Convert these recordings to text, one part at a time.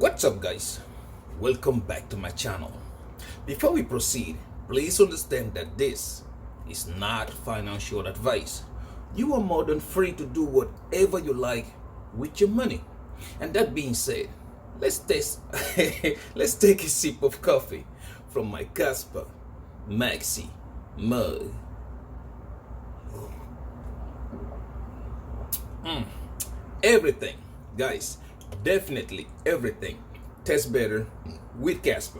What's up, guys? Welcome back to my channel. Before we proceed, please understand that this is not financial advice. You are more than free to do whatever you like with your money. And that being said, let's take a sip of coffee from my Kaspa Maxi mug. Everything, guys, definitely everything tastes better with Kaspa.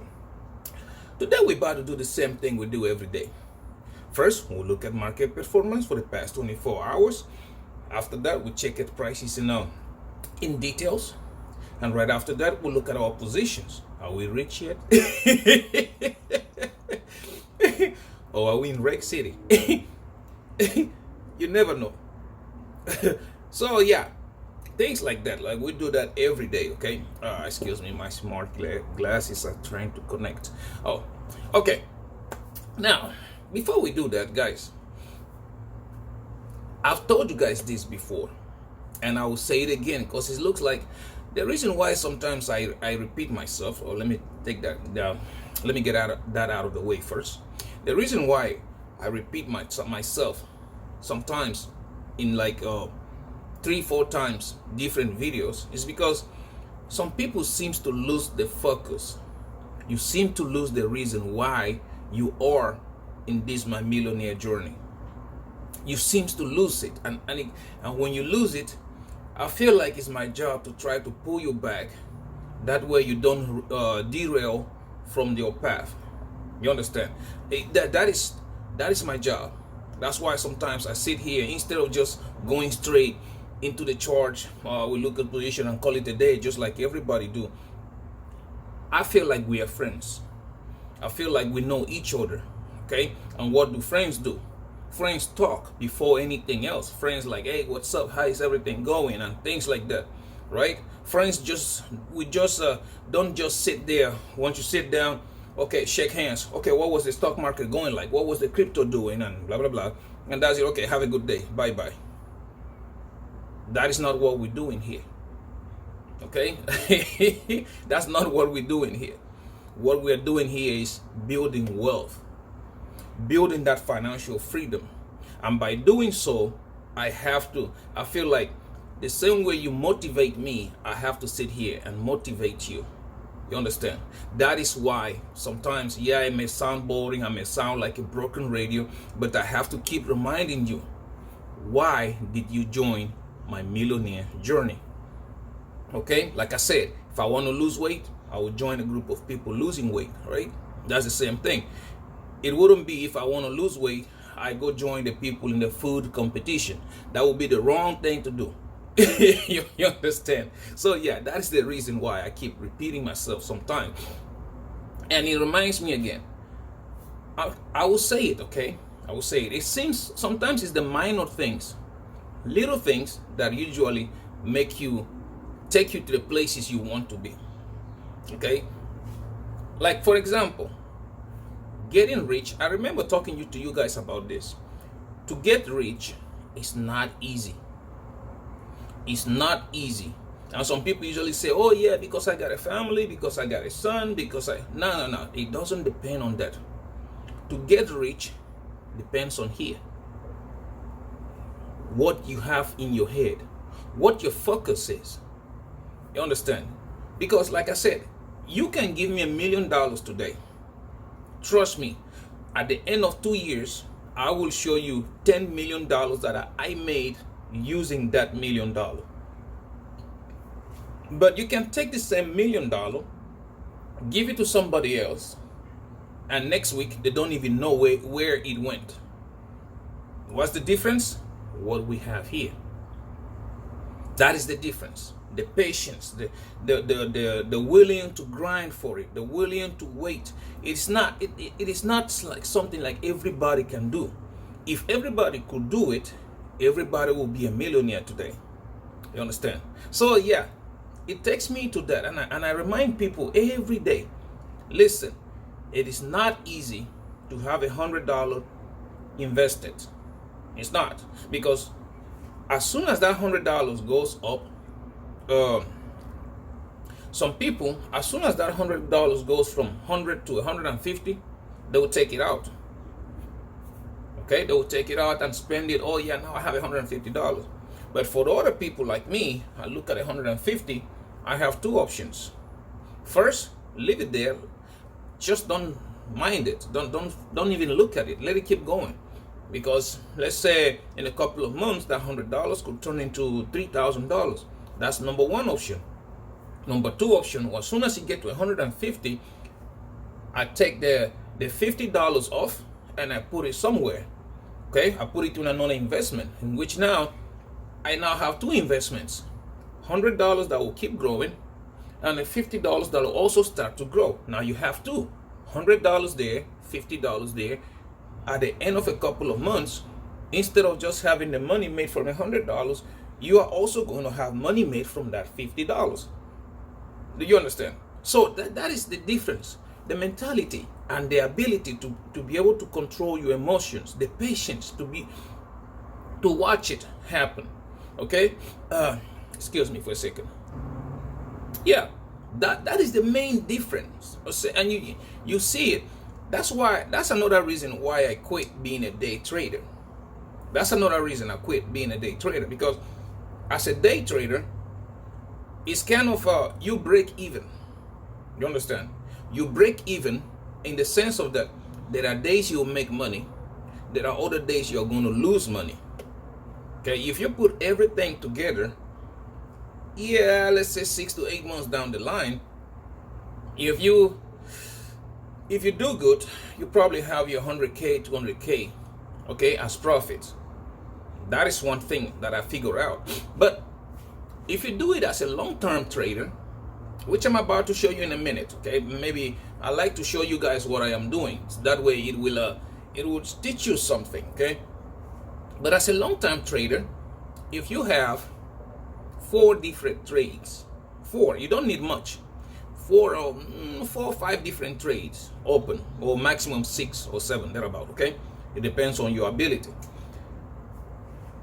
Today we're about to do the same thing we do every day. First, we'll look at market performance for the past 24 hours. After that, we'll check at prices in details. And right after that, we'll look at our positions. Are we rich yet? Or are we in Wreck City? You never know. So yeah, things like that. Like we do that every day, okay? Excuse me, my smart glasses are trying to connect. Oh, okay. Now, before we do that, guys, I've told you guys this before, and I will say it again because it looks like the reason why sometimes I repeat myself. Or let me take that down. Let me get that out of the way first. The reason why I repeat myself sometimes in like 3-4 times different videos is because some people seems to lose the focus. You seem to lose the reason why you are in this my millionaire journey. You seems to lose it, and when you lose it, I feel like it's my job to try to pull you back. That way you don't derail from your path. You understand? That is my job. That's why sometimes I sit here instead of just going straight into the charge. We look at position and call it a day, just like everybody do. I feel like we are friends. I feel like we know each other. Okay? And what do friends do? Friends talk before anything else. Friends like, hey, what's up? How is everything going? And things like that, right? Friends don't just sit there. Once you sit down, okay, shake hands. Okay, what was the stock market going like? What was the crypto doing? And blah, blah, blah. And that's it. Okay, have a good day. Bye-bye. That is not what we're doing here. Okay? That's not what we're doing here. What we're doing here is building wealth. Building that financial freedom. And by doing so, I feel like the same way you motivate me, I have to sit here and motivate you. You understand? That is why sometimes, yeah, it may sound boring, I may sound like a broken radio, but I have to keep reminding you, why did you join my millionaire journey? Okay? Like I said, if I want to lose weight, I will join a group of people losing weight, right? That's the same thing. It wouldn't be if I want to lose weight, I go join the people in the food competition. That would be the wrong thing to do. you understand? So yeah, that is the reason why I keep repeating myself sometimes. And it reminds me again. I will say it, okay? I will say it. It seems sometimes it's the minor things, little things that usually take you to the places you want to be. Okay? Like for example, getting rich. I remember talking to you guys about this. To get rich is not easy. It's not easy. And some people usually say, oh yeah, because I got a family, because I got a son, no. It doesn't depend on that. To get rich depends on here. What you have in your head. What your focus is. You understand? Because like I said, you can give me $1 million today. Trust me, at the end of 2 years, I will show you $10 million that I made using that $1 million. But you can take the same $1 million, give it to somebody else, and next week they don't even know where it went. What's the difference? What we have here. That is the difference. The patience, the willing to grind for it, the willing to wait. It is not like something like everybody can do. If everybody could do it, everybody will be a millionaire today. You understand? So yeah, it takes me to that, and I remind people every day. Listen, it is not easy to have $100 invested. It's not, because as soon as that $100 goes up, Some people, as soon as that $100 goes from 100 to 150, they will take it out. Okay, they will take it out and spend it. Oh yeah, now I have $150. But for the other people like me, I look at 150. I have two options. First, leave it there. Just don't mind it. Don't even look at it. Let it keep going. Because let's say in a couple of months, that $100 could turn into $3,000. That's number one option. Number two option was, as soon as you get to 150, I take the $50 off and I put it somewhere. Okay, I put it in another investment, in which now I now have two investments. $100 that will keep growing, and the $50 that will also start to grow. Now you have two. $100 there, $50 there. At the end of a couple of months, instead of just having the money made from $100, you are also going to have money made from that $50. Do you understand? So that is the difference. The mentality and the ability to be able to control your emotions, the patience to watch it happen. Okay? Excuse me for a second. Yeah, that is the main difference. And you see it. That's another reason why I quit being a day trader. That's another reason I quit being a day trader, because as a day trader, it's kind of you break even. You understand? You break even in the sense of that there are days you'll make money, there are other days you're going to lose money. Okay, if you put everything together, yeah, let's say 6 to 8 months down the line, if you do good, you probably have your 100K, 200K, okay, as profits. That is one thing that I figure out. But if you do it as a long-term trader, which I'm about to show you in a minute, okay, maybe I like to show you guys what I am doing. So that way it will teach you something, okay? But as a long-term trader, if you have 4 different trades, 4, you don't need much, 4 or 5 different trades open, or maximum 6 or 7, thereabout, okay? It depends on your ability.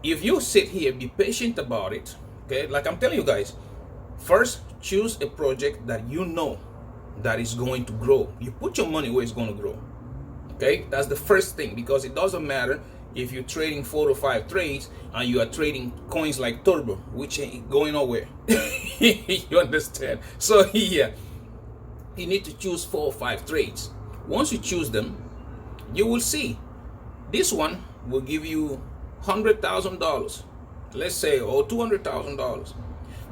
If you sit here, be patient about it, okay? Like I'm telling you guys, first choose a project that you know that is going to grow. You put your money where it's going to grow, okay? That's the first thing, because it doesn't matter if you're trading 4 to 5 trades and you are trading coins like Turbo, which ain't going nowhere. You understand? So yeah, you need to choose 4 or 5 trades. Once you choose them, you will see this one will give you $100,000, let's say, or $200,000.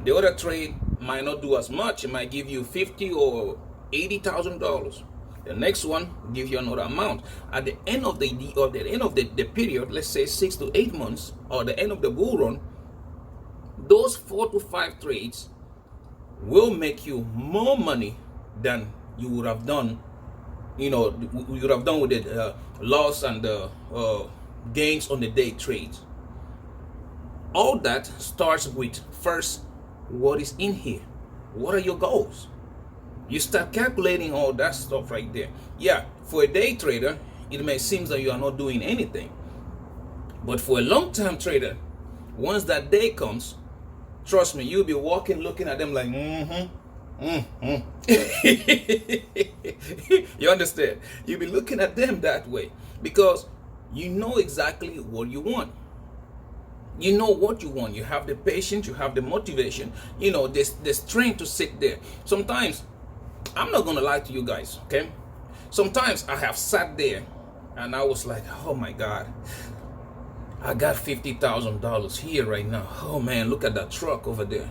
The other trade might not do as much. It might give you $50,000 or $80,000. The next one gives you another amount. At the end of the period, let's say 6 to 8 months, or the end of the bull run, those 4 to 5 trades will make you more money than you would have done. You would have done with the loss and the gains on the day trades. All that starts with, first, what is in here? What are your goals? You start calculating all that stuff right there. Yeah, for a day trader, it may seem that you are not doing anything. But for a long-term trader, once that day comes, trust me, you'll be walking, looking at them like, You understand? You'll be looking at them that way, because you know exactly what you want. You know what you want. You have the patience, you have the motivation, the strength to sit there. Sometimes, I'm not gonna lie to you guys, okay? Sometimes I have sat there and I was like, oh my God, I got $50,000 here right now. Oh man, look at that truck over there.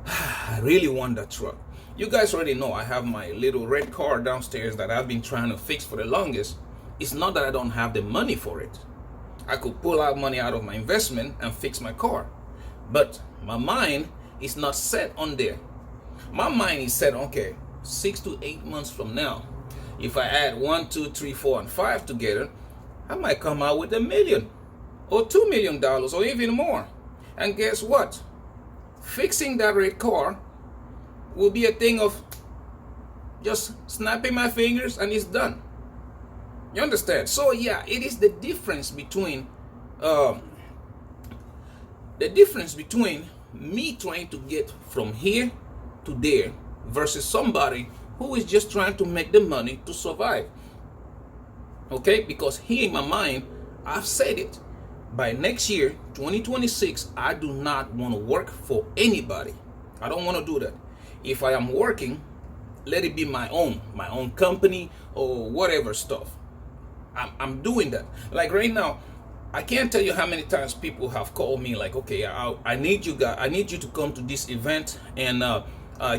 I really want that truck. You guys already know I have my little red car downstairs that I've been trying to fix for the longest. It's not that I don't have the money for it. I could pull out money out of my investment and fix my car. But my mind is not set on there. My mind is set, okay, 6 to 8 months from now, if I add 1, 2, 3, 4, and 5 together, I might come out with $1 million or $2 million or even more. And guess what? Fixing that red car will be a thing of just snapping my fingers and it's done. You understand? So yeah, it is the difference between me trying to get from here to there versus somebody who is just trying to make the money to survive. Okay, because here in my mind, I've said it. By next year, 2026, I do not want to work for anybody. I don't want to do that. If I am working, let it be my own company or whatever stuff. I'm doing that. Like right now, I can't tell you how many times people have called me like, okay, I need you guys, I need you to come to this event and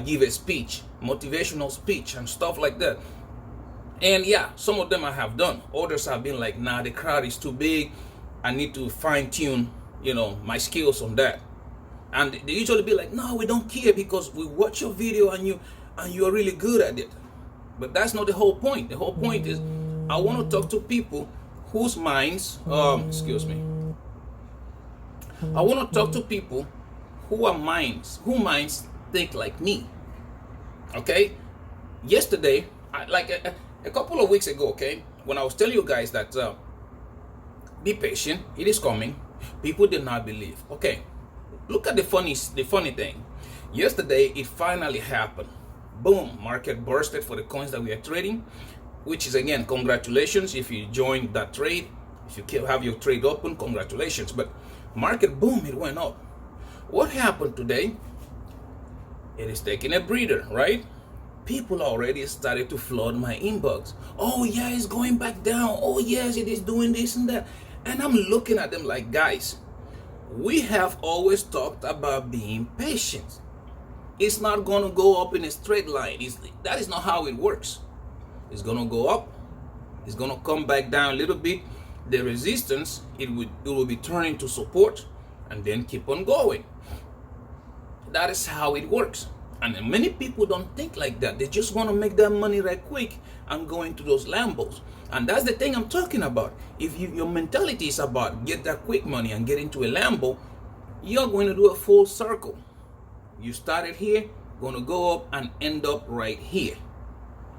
give a speech, motivational speech and stuff like that. And yeah, some of them I have done. Others have been like, nah, the crowd is too big. I need to fine tune, my skills on that. And they usually be like, no, we don't care because we watch your video and you are really good at it. But that's not the whole point. The whole point is I want to talk to people whose minds, I want to talk to people who minds think like me. Okay? Yesterday, a couple of weeks ago, okay, when I was telling you guys that be patient, it is coming, people did not believe. Okay, look at the funny thing. Yesterday, it finally happened. Boom, market bursted for the coins that we are trading, which is, again, congratulations if you joined that trade. If you have your trade open, congratulations. But market, boom, it went up. What happened today? It is taking a breather, right? People already started to flood my inbox. Oh yeah, it's going back down. Oh yes, it is doing this and that. And I'm looking at them like, guys, we have always talked about being patient. It's not going to go up in a straight line. That is not how it works. It's going to go up. It's going to come back down a little bit. The resistance, it will be turning to support and then keep on going. That is how it works. And many people don't think like that. They just want to make that money right quick and go into those Lambos. And that's the thing I'm talking about. If your mentality is about get that quick money and get into a Lambo, you're going to do a full circle. You started here, going to go up and end up right here.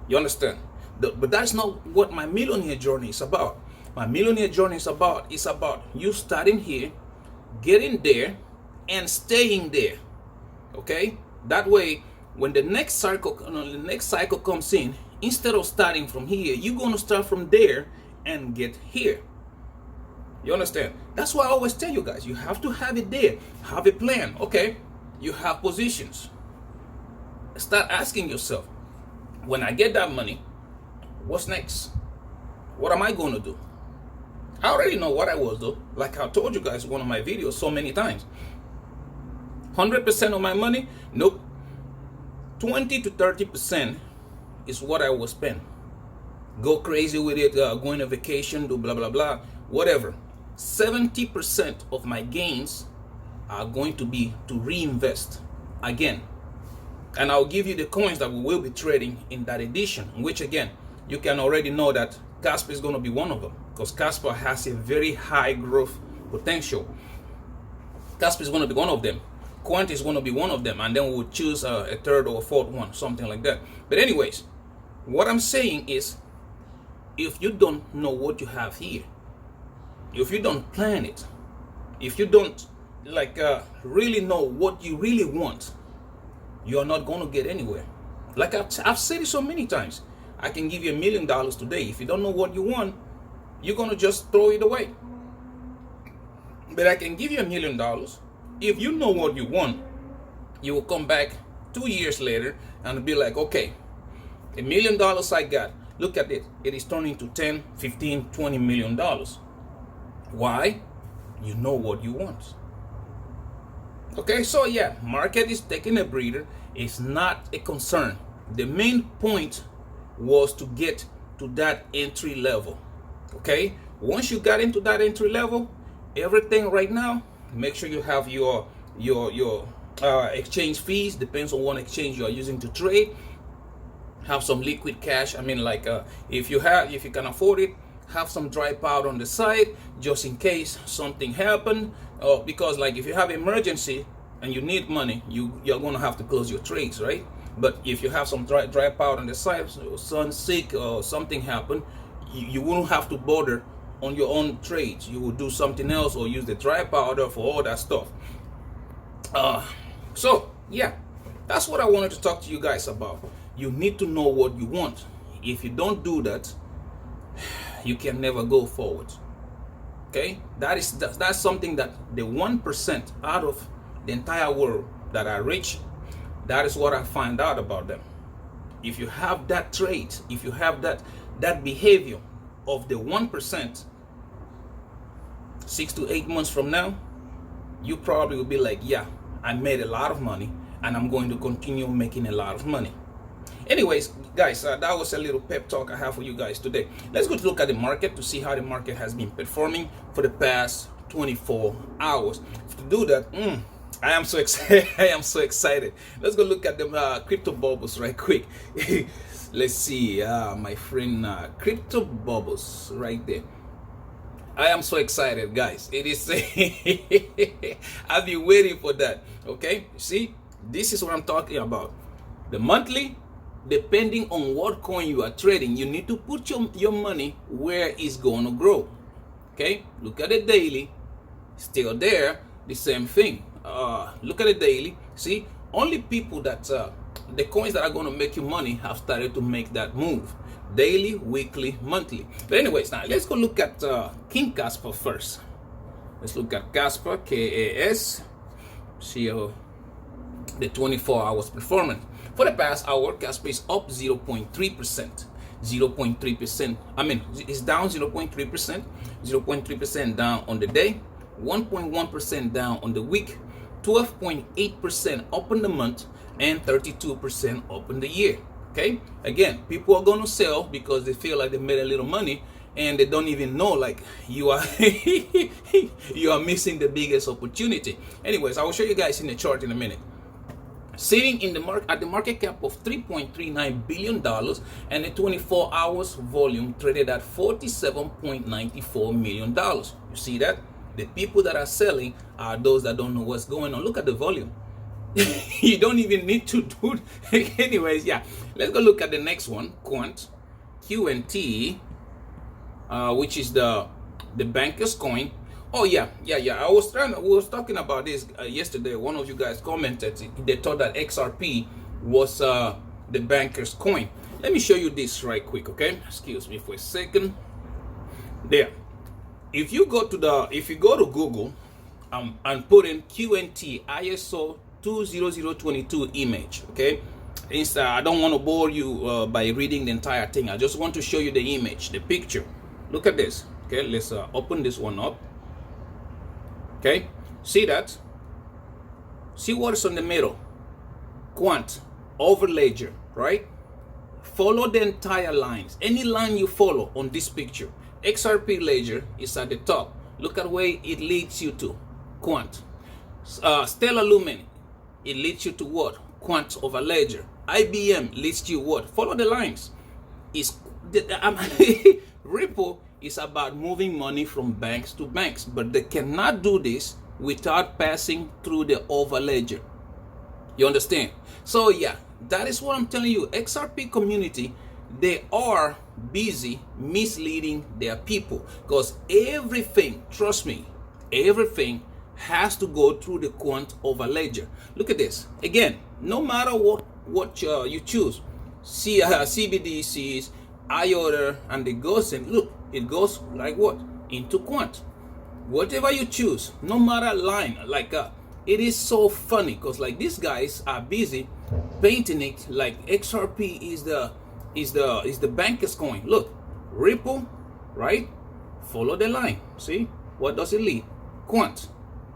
You understand? But that's not what my millionaire journey is about. My millionaire journey is about you starting here, getting there, and staying there. Okay? That way, when the next cycle comes in, instead of starting from here, you're going to start from there and get here. You understand? That's why I always tell you guys, you have to have it there. Have a plan. Okay, you have positions. Start asking yourself, when I get that money, what's next? What am I going to do? I already know what I was though. Like I told you guys in one of my videos so many times. 100% of my money? Nope. 20 to 30% is what I will spend. Go crazy with it, go on a vacation, do blah, blah, blah, whatever. 70% of my gains are going to be to reinvest again. And I'll give you the coins that we will be trading in that edition, which again, you can already know that Kaspa is going to be one of them because Kaspa has a very high growth potential. Kaspa is going to be one of them. Quant is going to be one of them, and then we'll choose a third or a fourth one, something like that. But anyways, what I'm saying is, if you don't know what you have here, if you don't plan it, if you don't really know what you really want, you're not going to get anywhere. Like I've said it so many times, I can give you $1 million today. If you don't know what you want, you're going to just throw it away. But I can give you $1 million. If you know what you want, you will come back 2 years later and be like, okay, $1 million I got, look at it. It is turning to 10, 15, $20 million. Why? You know what you want. Okay, so yeah, market is taking a breather. It's not a concern. The main point was to get to that entry level. Okay, once you got into that entry level, everything right now, make sure you have your exchange fees. Depends on what exchange you are using to trade. Have some liquid cash. I mean, if you can afford it, have some dry powder on the side just in case something happened. Because if you have emergency and you need money, you're going to have to close your trades, right? But if you have some dry powder on the side, so son sick or something happened, you won't have to bother on your own trades. You will do something else or use the dry powder for all that stuff. So yeah, That's what I wanted to talk to you guys about. You need to know what you want. If you don't do that, you can never go forward. Okay, that's something that the 1% out of the entire world that are rich, that is what I find out about them. If you have that trait, if you have that behavior of the 1%, 6 to 8 months from now, you probably will be like, yeah, I made a lot of money and I'm going to continue making a lot of money. Anyways, guys, that was a little pep talk I have for you guys today. Let's go to look at the market to see how the market has been performing for the past 24 hours. To do that, I am so excited. I am so excited. Let's go look at the crypto bubbles right quick. Let's see, my friend, crypto bubbles right there. I am so excited, guys. It is. I've been waiting for that. Okay, see, this is what I'm talking about. The monthly, depending on what coin you are trading, you need to put your money where it's going to grow. Okay, look at the daily, still there, the same thing. Look at the daily. See, only people that the coins that are going to make you money have started to make that move. Daily, weekly, monthly. But anyways, now let's go look at King Kaspa first. Let's look at Kaspa, KAS. See the 24 hours performance. For the past hour, Kaspa is up 0.3%. 0.3%. I mean, it's down 0.3%. 0.3% down on the day. 1.1% down on the week. 12.8% up in the month. And 32% up in the year. Okay, again, people are going to sell because they feel like they made a little money and they don't even know, like, you are you are missing the biggest opportunity. Anyways, I will show you guys in the chart in a minute. Sitting in the at the market cap of $3.39 billion and the 24 hours volume traded at $47.94 million. You see that? The people that are selling are those that don't know what's going on. Look at the volume. You don't even need to do it. Anyways, yeah, let's go look at the next one, Quant, QNT, which is the banker's coin. Oh yeah. I was talking about this yesterday. One of you guys commented they thought that XRP was the banker's coin. Let me show you this right quick, okay? Excuse me for a second. There. If you go to Google and put in QNT ISO 20022 image, okay? I don't want to bore you by reading the entire thing. I just want to show you the image, the picture. Look at this. Okay, let's open this one up. Okay, see that? See what is on the middle? Quant over ledger, right? Follow the entire lines. Any line you follow on this picture. XRP ledger is at the top. Look at where it leads you to. Quant. Stellar Lumen, it leads you to what? Quant over ledger. IBM leads you what? Follow the lines. Ripple is about moving money from banks to banks, but they cannot do this without passing through the over ledger. You understand? So yeah, that is what I'm telling you. XRP community, they are busy misleading their people because everything, trust me, everything has to go through the quant over ledger. Look at this. Again, no matter what you choose, CBDCs, IOTA, and the goes in, look, it goes like what? Into quant. Whatever you choose, no matter line, like it is so funny because like these guys are busy painting it like XRP is the banker's coin. Look, Ripple, right? Follow the line. See, what does it lead? Quant.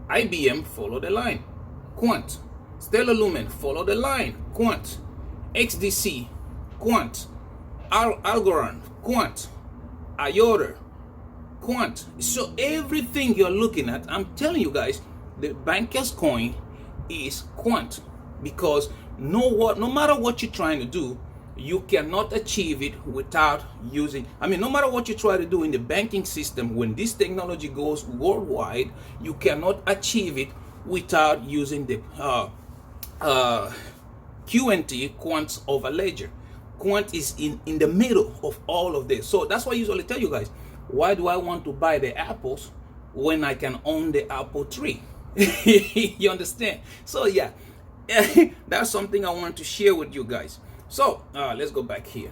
IBM, follow the line. Quant. Stellar Lumen, follow the line. Quant. XDC, quant. Algorand, quant. IOTA, quant. So everything you're looking at, I'm telling you guys, the banker's coin is quant because no matter what you're trying to do, you cannot achieve it without using, no matter what you try to do in the banking system, when this technology goes worldwide, you cannot achieve it without using the QNT, quant over ledger. Quant is in the middle of all of this. So that's why I usually tell you guys, why do I want to buy the apples when I can own the apple tree? You understand? So yeah, That's something I wanted to share with you guys. So let's go back here.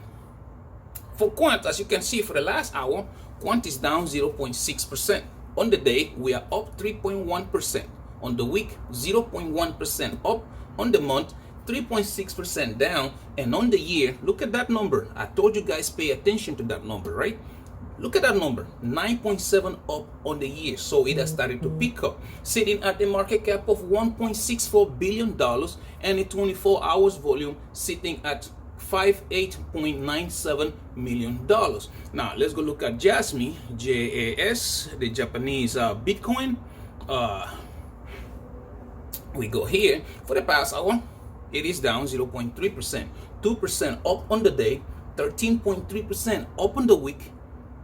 For Quant, as you can see, for the last hour, Quant is down 0.6%. On the day, we are up 3.1%. On the week, 0.1% up. On the month, 3.6% down. And on the year, look at that number. I told you guys pay attention to that number, right? Look at that number, 9.7 up on the year. So it has started to pick up, sitting at a market cap of $1.64 billion and a 24 hours volume sitting at $58.97 million. Now let's go look at Jasmy, JAS, the Japanese Bitcoin. We go here. For the past hour, it is down 0.3%, 2% up on the day, 13.3% up on the week.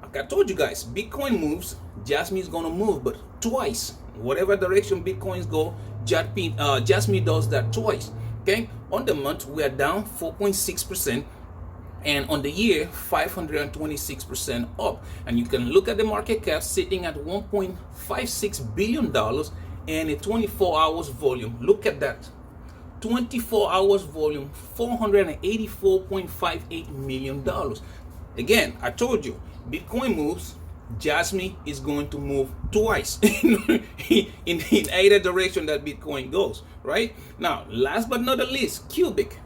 Like I told you guys, Bitcoin moves, Jasmy is gonna move, but twice. Whatever direction Bitcoins go, Jasmy does that twice. Okay, on the month we are down 4.6%, and on the year 526% up. And you can look at the market cap sitting at $1.56 billion and a 24 hours volume. Look at that. 24 hours volume, $484.58 million. Again, I told you, Bitcoin moves, Jasmy is going to move twice in either direction that Bitcoin goes, right? Now, last but not the least, Cubic.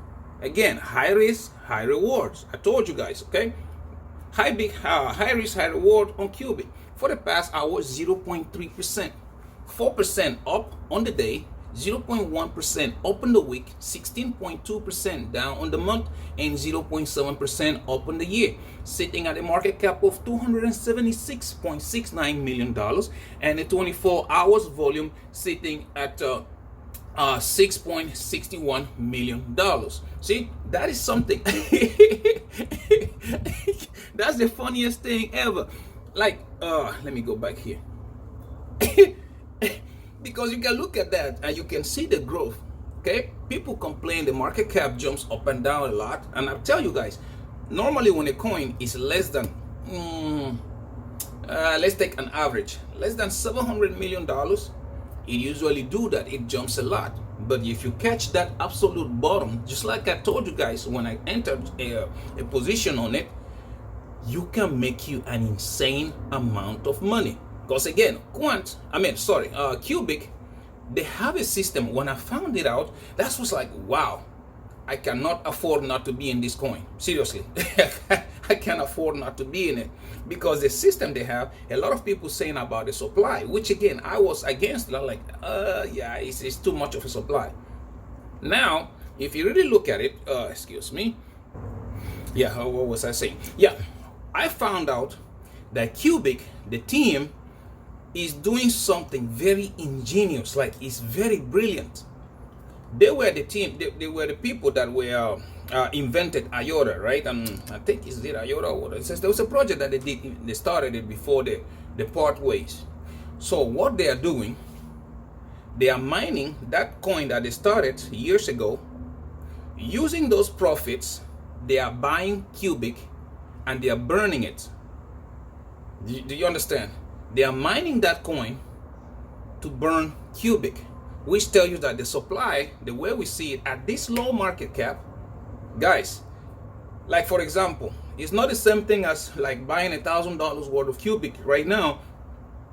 Again, high risk, high rewards. I told you guys, okay? High risk, high reward on Cubic. For the past hour, 0.3%. 4% up on the day, 0.1% up on the week, 16.2% down on the month, and 0.7% up on the year, sitting at a market cap of $276.69 million and a 24 hours volume sitting at $6.61 million. See, that is something. That's the funniest thing ever. Like, let me go back here. Because you can look at that and you can see the growth. Okay, people complain the market cap jumps up and down a lot, and I'll tell you guys, normally when a coin is less than let's take an average, less than $700 million, it usually do that, it jumps a lot. But if you catch that absolute bottom, just like I told you guys when I entered a position on it, you can make you an insane amount of money. Because again, Cubic, they have a system. When I found it out, that was like, wow, I cannot afford not to be in this coin. Seriously, I can't afford not to be in it. Because the system they have, a lot of people saying about the supply, which again, I was against. Like, yeah, it's too much of a supply. Now, if you really look at it, excuse me. Yeah, what was I saying? Yeah, I found out that Cubic, the team, is doing something very ingenious, like it's very brilliant. They were the team, they were the people that were invented IOTA, right? And I think it's IOTA or it says there was a project that they started it before they part ways. So what they are doing, they are mining that coin that they started years ago. Using those profits, they are buying Cubic and they are burning it. Do you understand? They are mining that coin to burn Cubic, which tells you that the supply, the way we see it at this low market cap, guys, like for example, it's not the same thing as like buying $1,000 worth of Cubic right now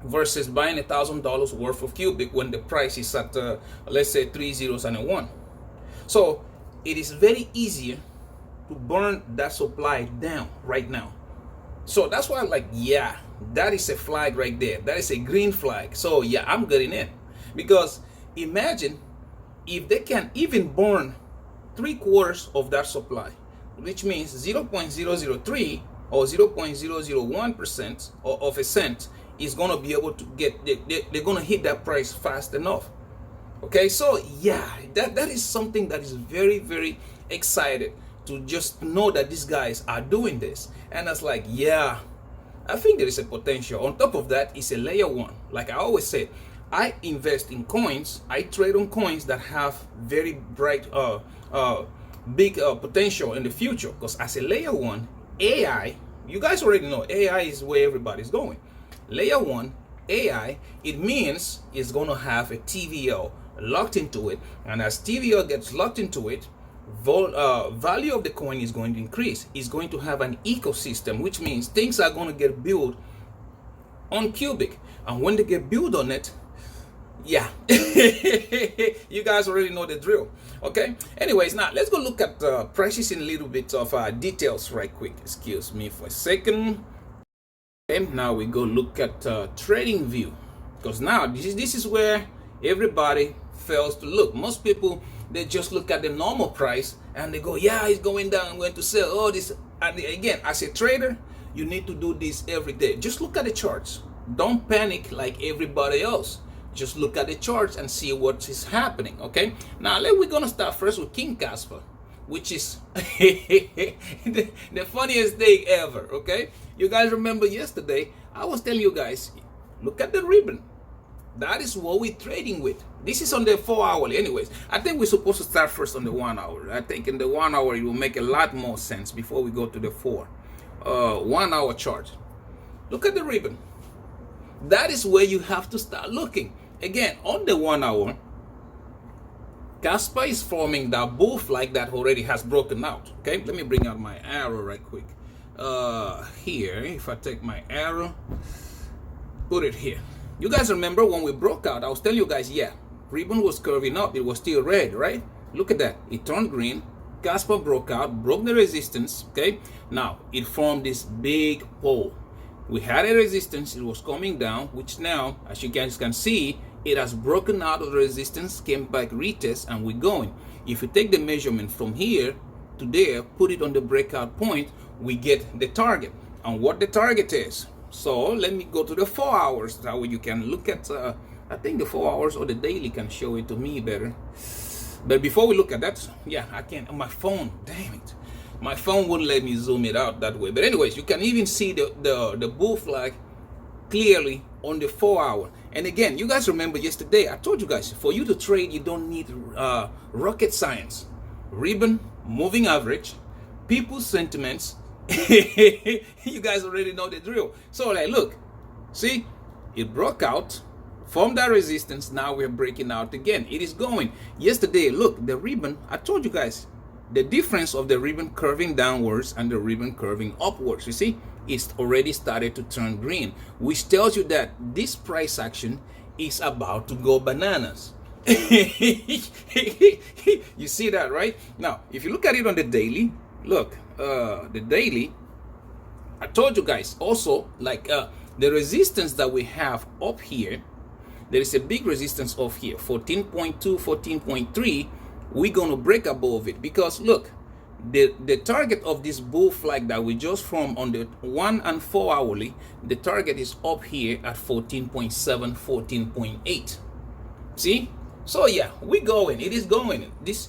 versus buying $1,000 worth of Cubic when the price is at let's say 3 zeros and a 1. So it is very easier to burn that supply down right now. So that's why I'm like, yeah, that is a flag right there. That is a green flag. So yeah, I'm getting in. Because imagine if they can even burn 3/4 of that supply, which means 0.003 or 0.001% of a cent is going to be able to get, they're going to hit that price fast enough. Okay, so yeah, that is something that is very, very excited to just know that these guys are doing this. And it's like, yeah, I think there is a potential. On top of that, it's a layer one. Like I always say, I invest in coins, I trade on coins that have very bright, big potential in the future. Because as a layer one, AI, you guys already know AI is where everybody's going. Layer one, AI, it means it's going to have a TVL, locked into it, and as TVL gets locked into it, value of the coin is going to increase. It's going to have an ecosystem, which means things are going to get built on Cubic, and when they get built on it, yeah, you guys already know the drill. Okay, anyways, now let's go look at prices in a little bit of details right quick. Excuse me for a second. Okay, now we go look at trading view, because now this is where everybody fails to look. Most people, they just look at the normal price and they go, yeah, it's going down, I'm going to sell. Oh, this. And again, as a trader, you need to do this every day. Just look at the charts. Don't panic like everybody else. Just look at the charts and see what is happening. Okay, now we're gonna start first with King Kaspa, which is the funniest day ever. Okay, you guys remember yesterday I was telling you guys, look at the ribbon. That is what we're trading with. This is on the 4 hourly. Anyways, I think we're supposed to start first on the 1 hour. I think in the 1 hour it will make a lot more sense before we go to the 1 hour chart. Look at the ribbon. That is where you have to start looking. Again, on the 1 hour, Kaspa is forming that bull flag that already has broken out. Okay, let me bring out my arrow right quick. Here, if I take my arrow, put it here. You guys remember when we broke out, I was telling you guys, yeah, ribbon was curving up. It was still red, right? Look at that. It turned green. Kaspa broke out, broke the resistance. Okay, now it formed this big pole. We had a resistance. It was coming down, which now, as you guys can see, it has broken out of the resistance, came back, retest, and we're going. If you take the measurement from here to there, put it on the breakout point, we get the target and what the target is. So let me go to the 4 hours. That way you can look at, I think the 4 hours or the daily can show it to me better. But before we look at that, yeah, I can't, on my phone, damn it. My phone wouldn't let me zoom it out that way. But anyways, you can even see the bull flag clearly on the 4 hour. And again, you guys remember yesterday, I told you guys, for you to trade, you don't need rocket science. Ribbon, moving average, people's sentiments. You guys already know the drill. So like, look, see, it broke out, formed that resistance. Now we're breaking out again. It is going. Yesterday, look, the ribbon, I told you guys, the difference of the ribbon curving downwards and the ribbon curving upwards, you see, it's already started to turn green, which tells you that this price action is about to go bananas. You see that, right? Now, if you look at it on the daily, look, the daily, I told you guys also, like the resistance that we have up here, there is a big resistance off here, 14.2, 14.3. We're going to break above it because look, the target of this bull flag that we just formed on the 1 and 4 hourly, the target is up here at 14.7, 14.8. See? So yeah, we're going. It is going. This,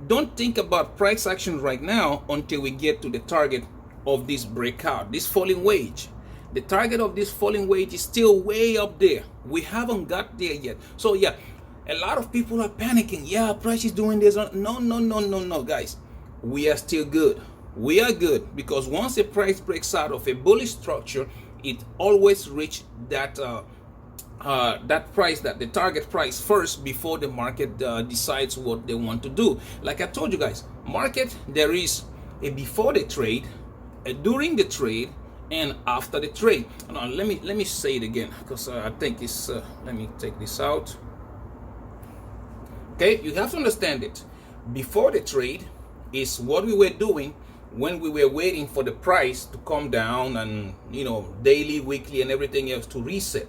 don't think about price action right now until we get to the target of this breakout, this falling wedge. The target of this falling wedge is still way up there. We haven't got there yet. So yeah, a lot of people are panicking. Yeah, price is doing this. No, guys. We are still good. We are good because once a price breaks out of a bullish structure, it always reach that that price, that the target price first before the market decides what they want to do. Like I told you guys, market, there is a before the trade, a during the trade, and after the trade. Now, let me say it again because I think it's. Let me take this out. Okay, you have to understand it. Before the trade is what we were doing when we were waiting for the price to come down and, you know, daily, weekly, and everything else to reset.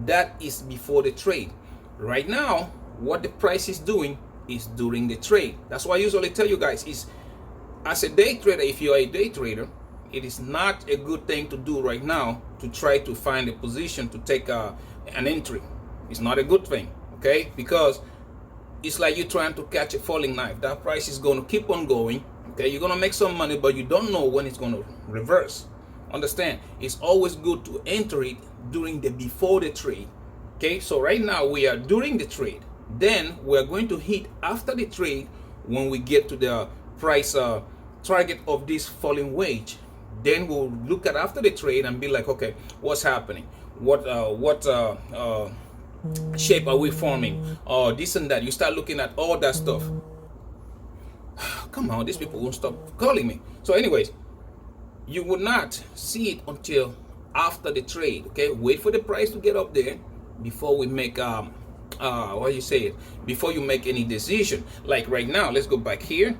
That is before the trade. Right now, what the price is doing is during the trade. That's why I usually tell you guys is, as a day trader, if you're a day trader, it is not a good thing to do right now to try to find a position to take an entry. It's not a good thing, okay? Because it's like you're trying to catch a falling knife. That price is going to keep on going. Okay, you're going to make some money, but you don't know when it's going to reverse. Understand? It's always good to enter it during the before the trade. Okay, so right now we are during the trade. Then we're going to hit after the trade when we get to the price target of this falling wedge. Then we'll look at after the trade and be like, okay, what's happening? What shape are we forming, or this and that. You start looking at all that stuff. Come on, these people won't stop calling me. So anyways, you will not see it until after the trade. Okay, wait for the price to get up there before we make what you say it, before you make any decision. Like right now, let's go back here.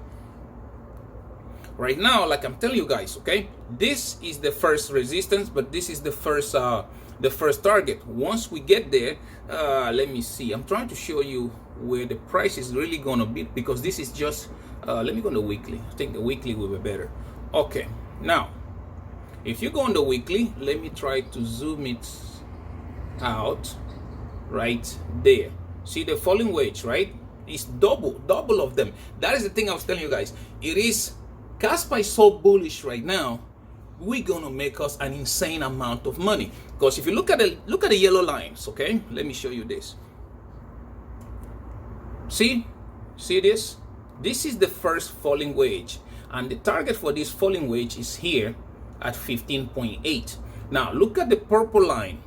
Right now, like I'm telling you guys, okay, this is the first resistance, but this is the first target. Once we get there, let me see, I'm trying to show you where the price is really gonna be, because this is just let me go on the weekly. I think the weekly will be better. Okay, now if you go on the weekly, let me try to zoom it out. Right there, see the falling wedge, right? It's double of them. That is the thing I was telling you guys. It is, Kaspa is so bullish right now, we're gonna make us an insane amount of money. Because if you look at the yellow lines, okay, let me show you this. See this? This is the first falling wedge, and the target for this falling wedge is here at 15.8. Now look at the purple line.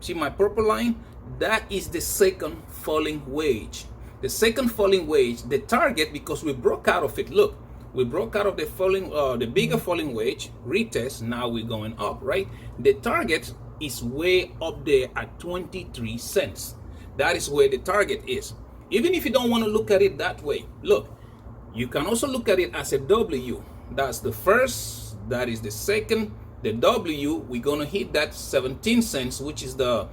See my purple line? That is the second falling wedge. The second falling wedge, the target, because we broke out of it. Look, we broke out of the falling, the bigger falling wedge, retest. Now we're going up, right? The target is way up there at 23 cents. That is where the target is. Even if you don't want to look at it that way, look, you can also look at it as a W. That's the first, that is the second. The W, we're gonna hit that 17 cents, which is the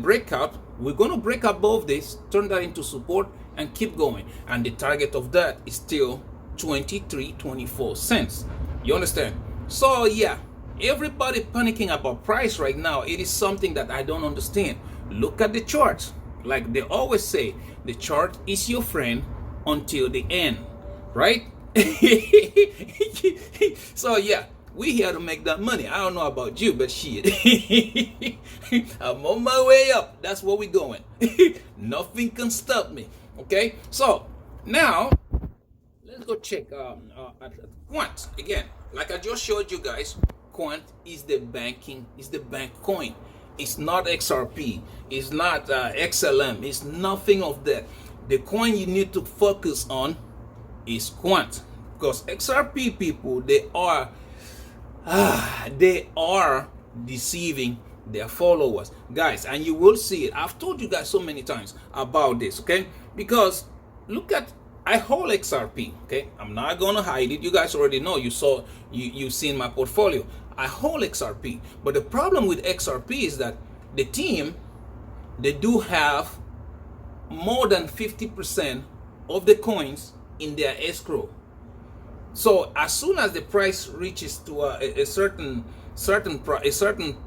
breakout. We're gonna break above this, turn that into support, and keep going. And the target of that is still 23.24 cents. You understand? So yeah, everybody panicking about price right now. It is something that I don't understand. Look at the chart. Like they always say, the chart is your friend until the end, right? So yeah, we here to make that money. I don't know about you, but shit, I'm on my way up. That's where we're going. Nothing can stop me. Okay, so now let's go check at Quant again. Like I just showed you guys, Quant is the bank coin. It's not XRP. It's not XLM. It's nothing of that. The coin you need to focus on is Quant, because XRP people, they are deceiving their followers, guys, and you will see it. I've told you guys so many times about this, okay? Because look at, I hold XRP, okay? I'm not gonna hide it. You guys already know. You've seen my portfolio. I hold XRP, but the problem with XRP is that the team, they do have more than 50% of the coins in their escrow. So as soon as the price reaches to a certain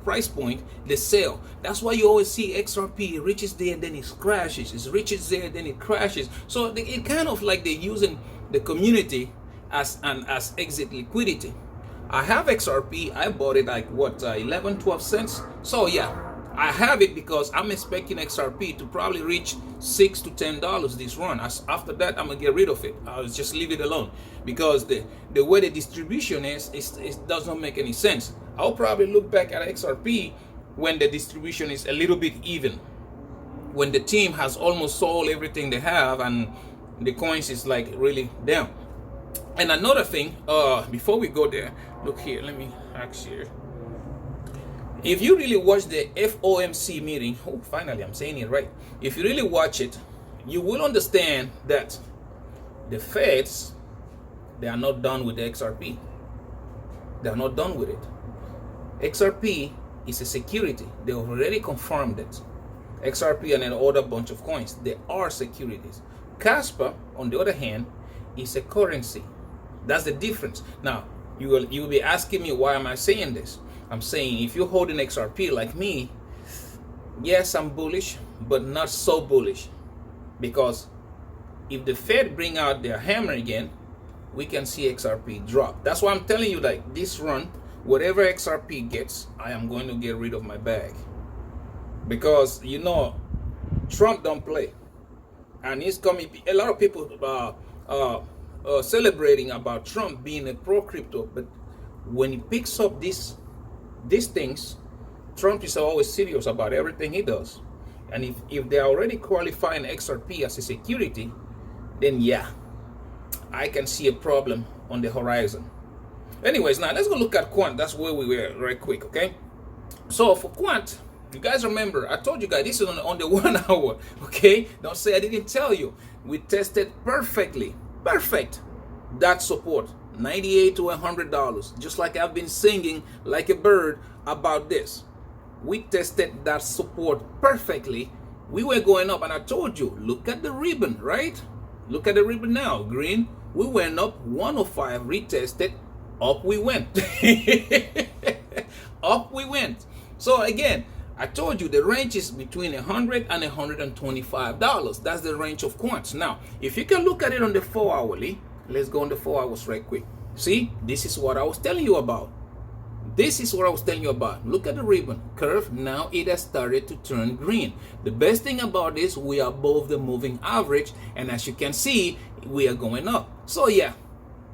price point, they sell. That's why you always see XRP, it reaches there, then it crashes. It reaches there, then it crashes. So it kind of like they're using the community as exit liquidity. I have XRP. I bought it like what, 11, 12 cents. So yeah, I have it because I'm expecting XRP to probably reach $6 to $10 this run. After that, I'm gonna get rid of it. I'll just leave it alone, because the way the distribution is, it does not make any sense. I'll probably look back at XRP when the distribution is a little bit even, when the team has almost sold everything they have and the coins is like really down. And another thing, before we go there, look here, let me ask here. If you really watch the FOMC meeting, oh, finally I'm saying it right. If you really watch it, you will understand that the Feds, they are not done with the XRP. They are not done with it. XRP is a security. They have already confirmed it. XRP and another bunch of coins, they are securities. Kaspa, on the other hand, is a currency. That's the difference. Now, you will be asking me, why am I saying this? I'm saying, if you're holding XRP like me, yes, I'm bullish, but not so bullish. Because if the Fed bring out their hammer again, we can see XRP drop. That's why I'm telling you, like, this run, whatever XRP gets, I am going to get rid of my bag. Because, you know, Trump don't play. And he's coming, a lot of people celebrating about Trump being a pro-crypto, but when he picks up these things, Trump is always serious about everything he does. And if they're already qualifying XRP as a security, then yeah, I can see a problem on the horizon. Anyways, now let's go look at Quant. That's where we were right quick, okay? So for Quant, you guys remember, I told you guys this is on the 1 hour, okay? Don't say I didn't tell you. We tested perfectly, perfect, that support, $98 to $100, just like I've been singing like a bird about this. We tested that support perfectly. We were going up, and I told you, look at the ribbon, right? Look at the ribbon now, green. We went up 105, retested, up we went. Up we went. So again, I told you the range is between $100 and $125. That's the range of Quants. Now, if you can look at it on the 4 hourly, let's go on the 4 hours right quick. See, this is what I was telling you about. This is what I was telling you about. Look at the ribbon curve. Now it has started to turn green. The best thing about this, we are above the moving average, and as you can see, we are going up. So yeah,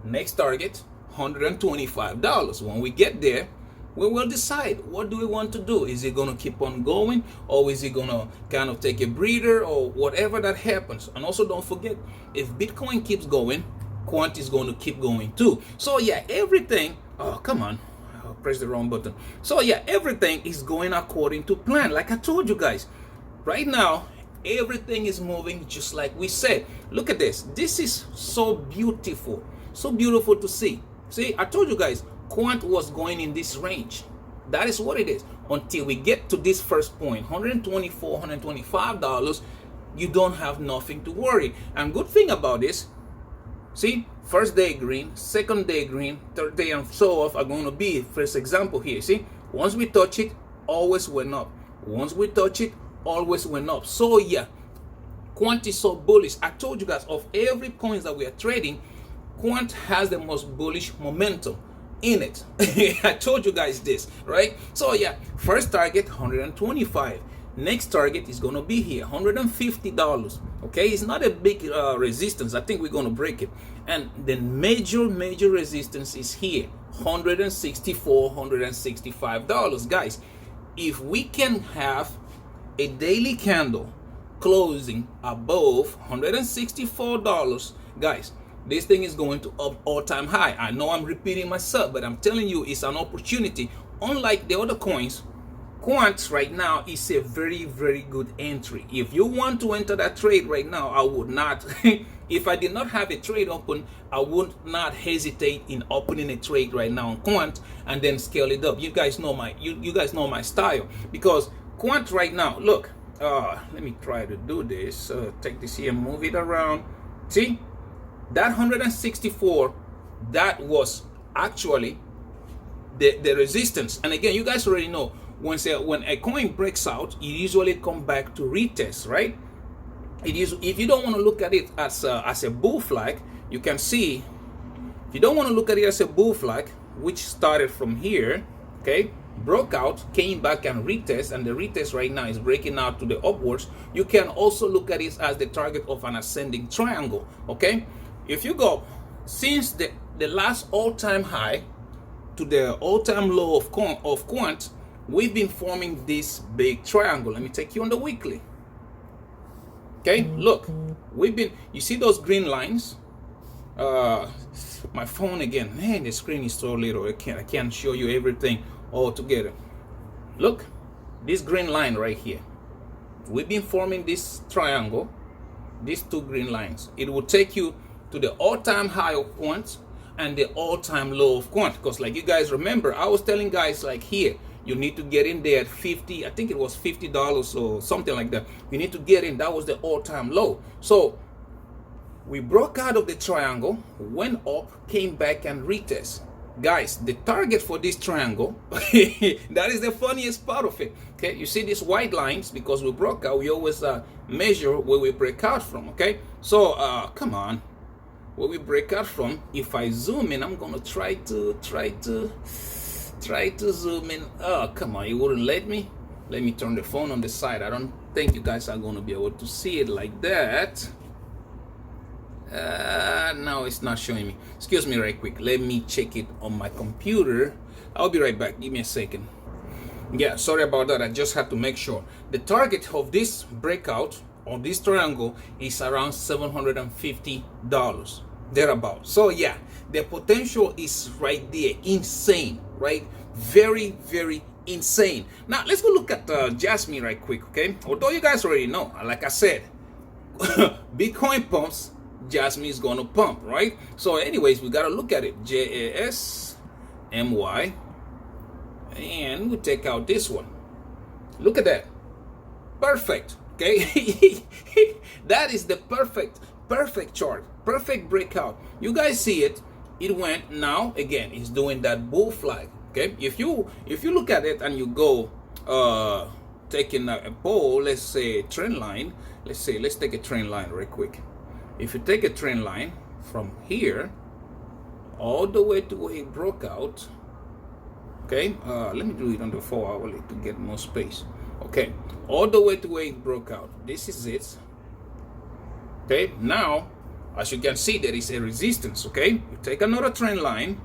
next target, $125. When we get there, we will decide what do we want to do. Is it going to keep on going, or is it going to kind of take a breather, or whatever that happens. And also don't forget, if Bitcoin keeps going, Quant is going to keep going too. So yeah, everything, oh come on, I pressed the wrong button. So yeah, everything is going according to plan. Like I told you guys, right now everything is moving just like we said. Look at this. This is so beautiful to see. See, I told you guys, Quant was going in this range. That is what it is. Until we get to this first point, $124, $125, you don't have nothing to worry. And good thing about this, see, first day green, second day green, third day and so off are going to be, first example here, see, once we touch it, always went up. Once we touch it, always went up. So yeah, Quant is so bullish. I told you guys, of every coins that we are trading, Quant has the most bullish momentum in it. I told you guys this, right? So yeah, first target, 125. Next target is going to be here, $150. Okay, it's not a big resistance. I think we're going to break it. And the major resistance is here, $164, $165. Guys, if we can have a daily candle closing above $164, guys, this thing is going to up all-time high. I know I'm repeating myself, but I'm telling you, it's an opportunity. Unlike the other coins, Quant right now is a very good entry. If you want to enter that trade right now, I would not. If I did not have a trade open, I would not hesitate in opening a trade right now on Quant and then scale it up. You guys know my you guys know my style, because Quant right now, look, let me try to do this. Take this here, move it around. See, that 164, that was actually the resistance. And again, you guys already know, when a coin breaks out, it usually come back to retest, right? It is, if you don't want to look at it as a bull flag, you can see, if you don't want to look at it as a bull flag, which started from here, okay, broke out, came back and retest, and the retest right now is breaking out to the upwards, you can also look at it as the target of an ascending triangle. Okay, if you go since the last all-time high to the all-time low of Quant, we've been forming this big triangle. Let me take you on the weekly. Okay, look, we've been, you see those green lines? My phone again, man, the screen is so little, I can't show you everything all together. Look, this green line right here, we've been forming this triangle, these two green lines. It will take you to the all-time high of Quant and the all-time low of Quant, because like you guys remember, I was telling guys, like here, you need to get in there at 50, I think it was $50 or something like that. You need to get in, that was the all-time low. So we broke out of the triangle, went up, came back and retest. Guys, the target for this triangle, that is the funniest part of it. Okay, you see these white lines, because we broke out, we always measure where we break out from. Okay, so come on, where we break out from, if I zoom in, I'm gonna try to zoom in. Oh, come on, it wouldn't let me. Let me turn the phone on the side. I don't think you guys are going to be able to see it like that. No, it's not showing me. Excuse me right quick. Let me check it on my computer. I'll be right back. Give me a second. Yeah, sorry about that. I just had to make sure. The target of this breakout or this triangle is around $750 thereabout. So yeah, the potential is right there. Insane, right? Very, very insane. Now let's go look at Jasmine right quick, okay? Although you guys already know, like I said, Bitcoin pumps, Jasmine is gonna pump, right? So anyways, we gotta look at it. JASMY, and we take out this one. Look at that. Perfect. Okay. That is the perfect chart, perfect breakout. You guys see it. It went. Now again, it's doing that bull flag. Okay, if you look at it and you go taking a poll, let's say trend line, let's take a trend line real quick. If you take a trend line from here all the way to where it broke out, okay, let me do it on the 4 hourly to get more space. Okay, all the way to where it broke out. This is it. Okay, now as you can see, there is a resistance. Okay, you take another trend line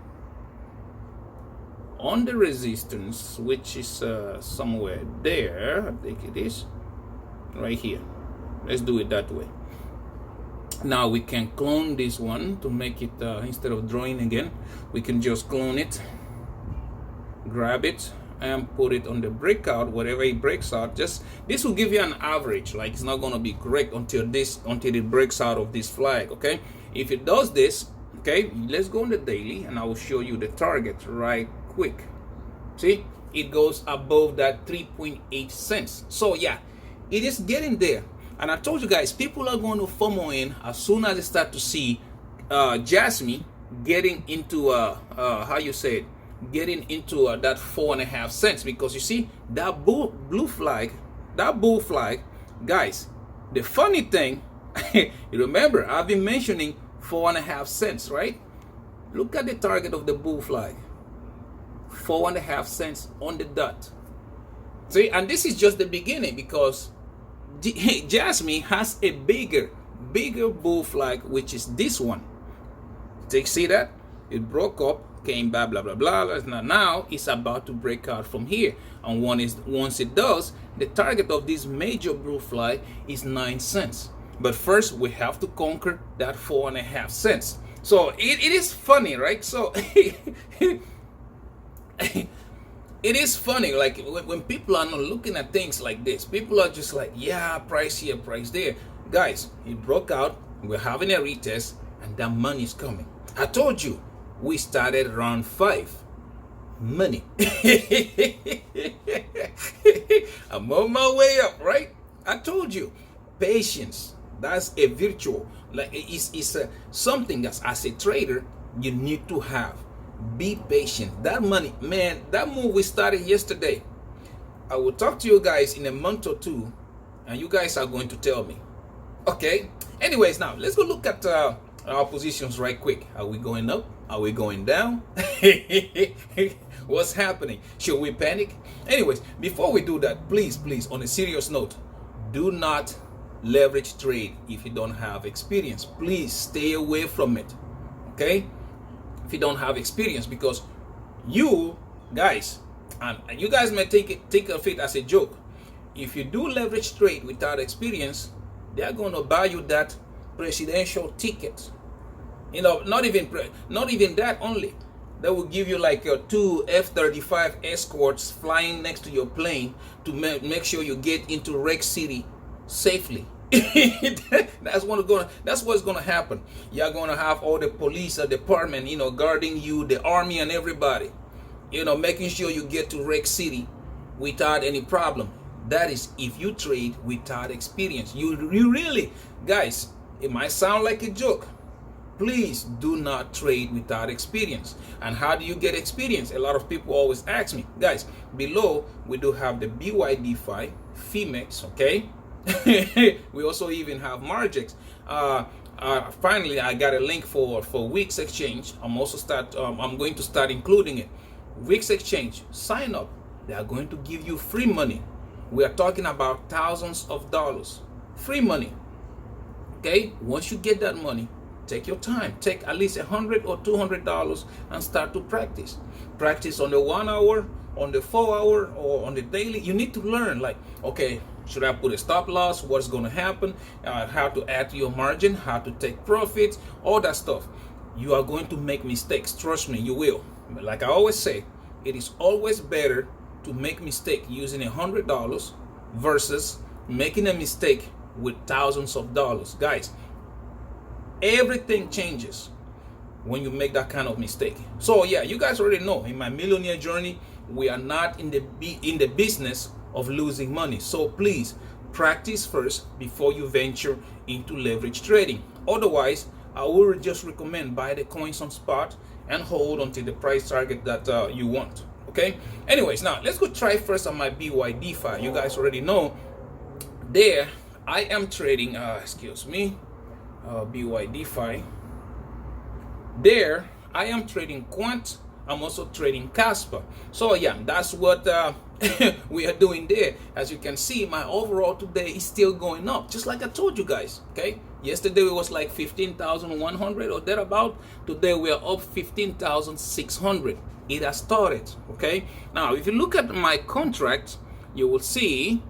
on the resistance, which is somewhere there. I think it is right here. Let's do it that way. Now we can clone this one to make it instead of drawing again, we can just clone it, grab it and put it on the breakout. Whatever it breaks out, just this will give you an average. Like, it's not going to be correct until it breaks out of this flag. Okay, if it does this, okay, let's go on the daily and I will show you the target right quick. See, it goes above that 3.8 cents. So yeah, it is getting there. And I told you guys, people are going to FOMO in as soon as they start to see Jasmine getting into how you say it, getting into that 4.5 cents, because you see that bull flag, guys. The funny thing, you remember I've been mentioning 4.5 cents, right? Look at the target of the bull flag, 4.5 cents on the dot. See, and this is just the beginning, because Jasmine has a bigger bull flag, which is this one. See that? It broke up, came back, blah blah blah. Now it's about to break out from here, and once it does, the target of this major bull flag is 9 cents. But first, we have to conquer that 4.5 cents. So it is funny, right? So it is funny, like when people are not looking at things like this, people are just like, yeah, price here, price there. Guys, it broke out, we're having a retest, and that money is coming. I told you, we started around 5. Money. I'm on my way up, right? I told you, patience, that's a virtue. Like, it's something that as a trader, you need to have. Be patient. That money, man, that move we started yesterday. I will talk to you guys in a month or two, and you guys are going to tell me. Okay? Anyways, now let's go look at our positions right quick. Are we going up? Are we going down? What's happening? Should we panic? Anyways, before we do that, please, on a serious note, do not leverage trade if you don't have experience. Please stay away from it. Okay? If you don't have experience, because you guys, and you guys may take it as a joke, if you do leverage trade without experience, they're going to buy you that presidential ticket. You know, not even that only. They will give you like your 2 F-35 escorts flying next to your plane to make sure you get into Rec City safely. That's what's gonna happen. You're gonna have all the police department, you know, guarding you, the army and everybody, you know, making sure you get to Rec City without any problem. That is if you trade without experience. You really, guys, it might sound like a joke. Please do not trade without experience. And how do you get experience? A lot of people always ask me. Guys, below we do have the Bydfi, Phemex, okay? We also even have Margex. Finally, I got a link for Weex exchange. I'm going to start including it. Weex exchange, sign up. They are going to give you free money. We are talking about thousands of dollars. Free money. Okay? Once you get that money, Take your time. Take at least $100 or $200 and start to practice. Practice on the 1 hour, on the 4 hour, or on the daily. You need to learn, like, okay, should I put a stop loss? What's going to happen? How to add to your margin? How to take profits? All that stuff. You are going to make mistakes. Trust me, you will. But like I always say, it is always better to make mistake using $100 versus making a mistake with thousands of dollars. Guys, everything changes when you make that kind of mistake. So yeah, you guys already know, in my millionaire journey, we are not in the business of losing money. So please practice first before you venture into leverage trading. Otherwise, I would just recommend buy the coins on spot and hold until the price target that you want. Okay. Anyways, now let's go try first on my Bydfi. You guys already know there I am trading. Bydfi. There I am trading quant. I'm also trading Kaspa. So yeah, that's what we are doing there. As you can see, my overall today is still going up, just like I told you guys. Okay, yesterday it was like 15,100 or thereabout. Today we are up 15,600. It has started. Okay, now if you look at my contract, you will see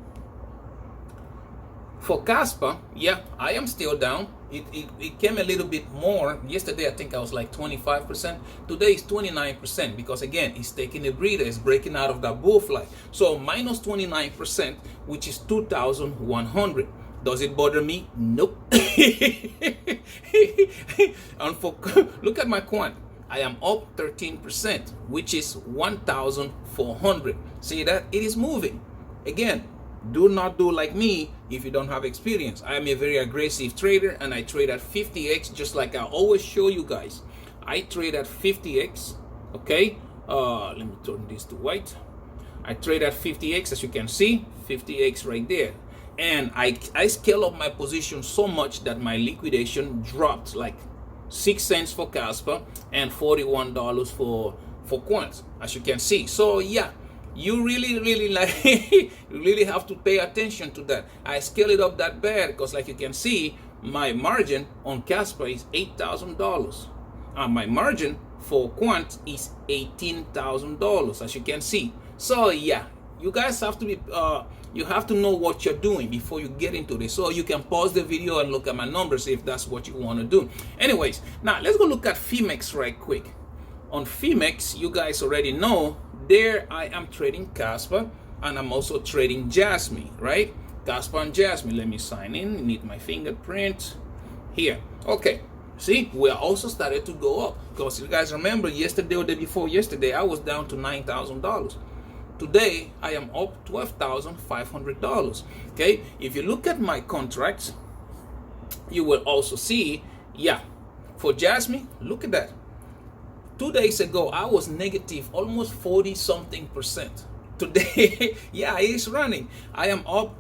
for Kaspa, yeah, I am still down. It came a little bit more. Yesterday, I think I was like 25%. Today is 29% because, again, it's taking a breather. It's breaking out of that bull flag. So minus 29%, which is 2,100. Does it bother me? Nope. And look at my quant. I am up 13%, which is 1,400. See that? It is moving. Again, do not do like me if you don't have experience. I am a very aggressive trader and I trade at 50x, just like I always show you guys. I trade at 50x. Okay, let me turn this to white. I trade at 50x, as you can see, 50x right there. And I scale up my position so much that my liquidation dropped like 6 cents for Kaspa and $41 for quant, as you can see. So yeah, you really like you really have to pay attention to that. I scale it up that bad because, like you can see, my margin on Kaspa is $8,000 and my margin for quant is $18,000, as you can see. So yeah, you guys have to be you have to know what you're doing before you get into this. So you can pause the video and look at my numbers if that's what you want to do. Anyways, now let's go look at Phemex right quick. On Phemex, you guys already know, there I am trading Kaspa and I'm also trading Jasmine, right? Kaspa and Jasmine. Let me sign in. Need my fingerprint here. Okay. See, we are also started to go up because you guys remember yesterday or the day before yesterday, I was down to $9,000. Today I am up $12,500. Okay. If you look at my contracts, you will also see, yeah, for Jasmine, look at that. 2 days ago, I was negative almost 40 something percent. Today, yeah, it's running. I am up.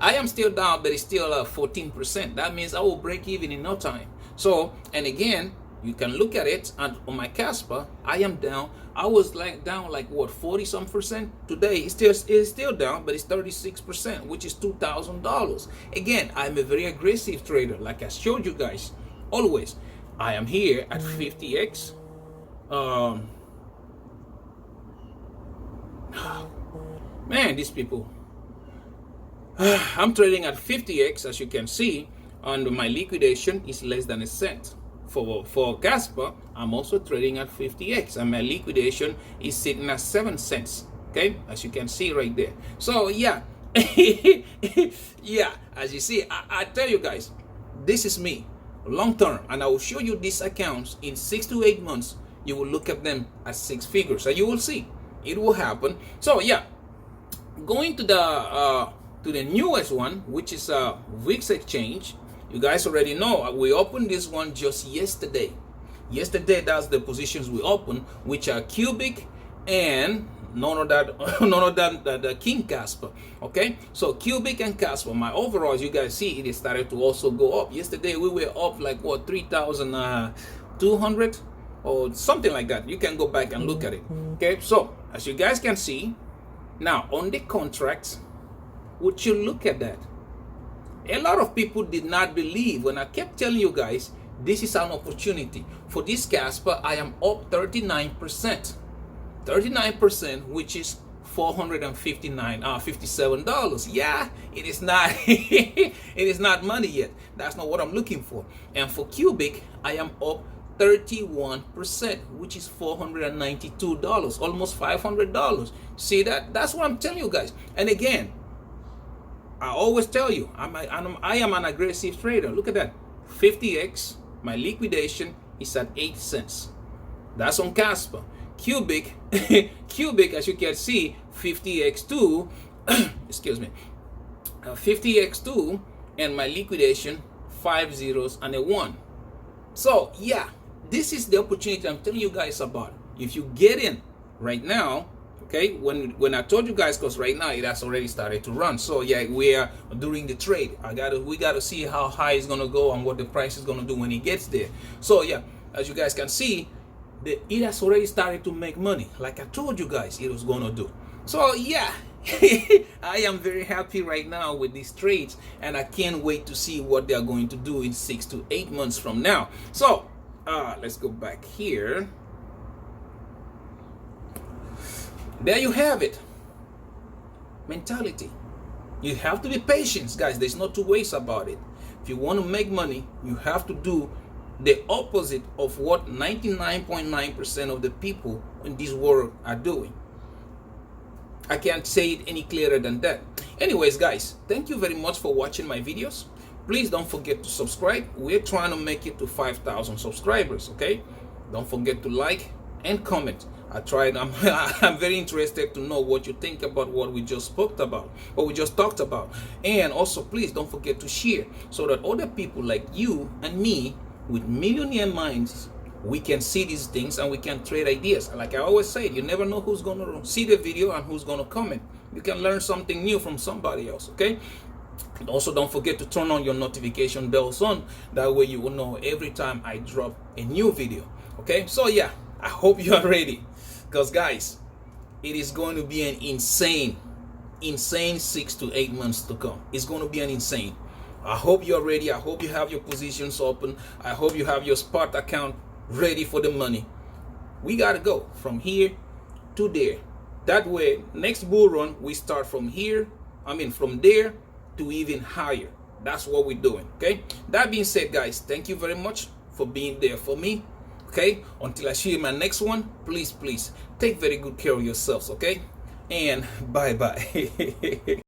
I am still down, but it's still 14%. That means I will break even in no time. So, and again, you can look at it, and on my Kaspa, I am down. I was like down like what, 40 some percent. Today it's still down, but it's 36%, which is $2,000. Again, I'm a very aggressive trader, like I showed you guys always. I am here at 50x. Man, these people. I'm trading at 50x, as you can see, and my liquidation is less than a cent. For Kaspa, I'm also trading at 50x, and my liquidation is sitting at 7 cents. Okay, as you can see right there. So yeah, yeah. As you see, I tell you guys, this is me. Long term, and I will show you these accounts in 6 to 8 months. You will look at them as 6 figures, and you will see it will happen. So yeah, going to the newest one, which is Weex exchange. You guys already know we opened this one just yesterday. That's the positions we opened, which are cubic and none of that the King Kaspa. Okay, so cubic and Kaspa, my overall, as you guys see, it started to also go up. Yesterday we were up like what, 3,200 or something like that. You can go back and look at it. Okay, so as you guys can see now on the contracts, would you look at that? A lot of people did not believe when I kept telling you guys this is an opportunity. For this Kaspa, I am up 39%. 39%, which is $457. Yeah, it is not it is not money yet. That's not what I'm looking for. And for Cubic, I am up 31%, which is $492, almost $500. See that? That's what I'm telling you guys. And again, I always tell you, I am an aggressive trader. Look at that. 50x, my liquidation is at 8 cents. That's on Kaspa. Cubic, Cubic, as you can see, 50x2, excuse me, 50x2, and my liquidation, 5 zeros and a 1. So yeah, this is the opportunity I'm telling you guys about. If you get in right now, okay, when I told you guys, because right now it has already started to run. So yeah, we are during the trade. We gotta see how high it's gonna go and what the price is gonna do when it gets there. So yeah, as you guys can see, it has already started to make money, like I told you guys it was gonna do. So yeah, I am very happy right now with these trades, and I can't wait to see what they are going to do in 6 to 8 months from now. So let's go back here. There you have it. Mentality. You have to be patient, guys. There's no two ways about it. If you want to make money, you have to do the opposite of what 99.9% of the people in this world are doing. I can't say it any clearer than that. Anyways, guys, thank you very much for watching my videos. Please don't forget to subscribe. We're trying to make it to 5,000 subscribers, okay? Don't forget to like and comment. I'm very interested to know what you think about what we just spoke about, what we just talked about. And also, please don't forget to share so that other people like you and me with millionaire minds, we can see these things and we can trade ideas. Like I always say, you never know who's going to see the video and who's going to comment. You can learn something new from somebody else, okay? Also, don't forget to turn on your notification bells on. That way you will know every time I drop a new video, okay? So yeah, I hope you are ready, because guys, it is going to be an insane 6 to 8 months to come. It's going to be an insane. I hope you're ready. I hope you have your positions open. I hope you have your spot account ready for the money. We got to go from here to there. That way, next bull run, we start from here, from there to even higher. That's what we're doing, okay? That being said, guys, thank you very much for being there for me, okay? Until I see you in my next one, please take very good care of yourselves, okay? And bye-bye.